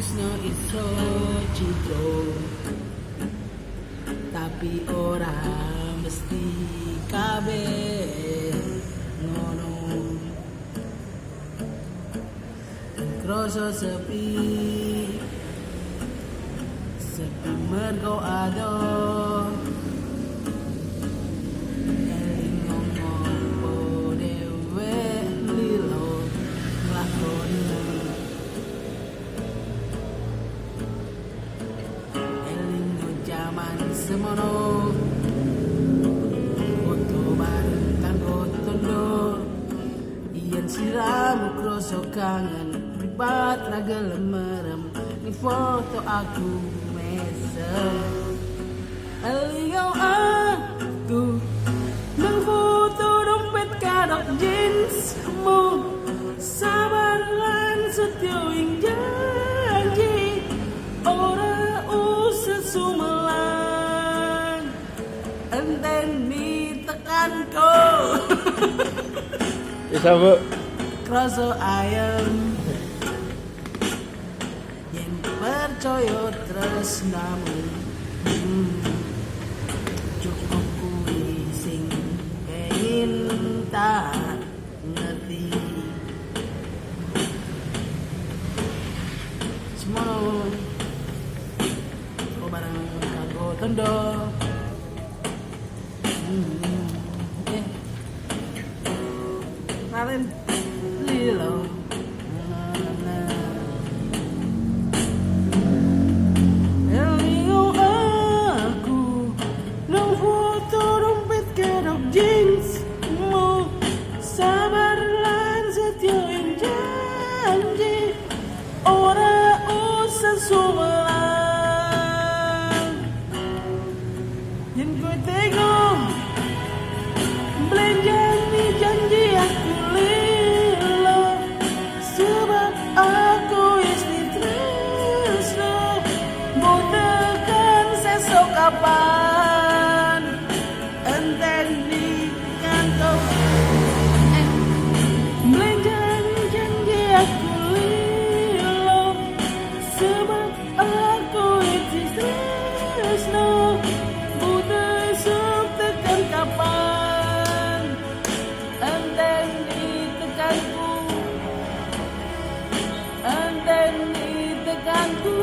Tresno iso cito, tapi ora mesti kabeh ngono. Kroso sepi, sepi mergo ado eling ngomong dewe lilo nglakoni. Eling jaman semono foto bareng kanggo tondo, yen siramu kroso kangen ribat ra gelem merem ni foto aku mesem. Eling aku nang foto dompet kadok jeansmu, sabar lan setyo ing janji, ora usah sumelan enteni tekanku. Bisa bu. Kroso ayem yen percaya tresnamu, cukup kuwi sing pengin tak ngerti. Semono kok bareng kanggo tondo. Kemarin lilo eling aku nang foto dompet kedok jeansmu, sabar lan setyo ing janji, ora usah sumelan yen kowe tega belenjani janji aku lilo, sebab aku istri tresno mau tekan sesok kapan enteni kantong. Belenjani janji aku lilo, sebab aku istri tresno mau besok tekan kapan enteni tekanku, enteni tekanku.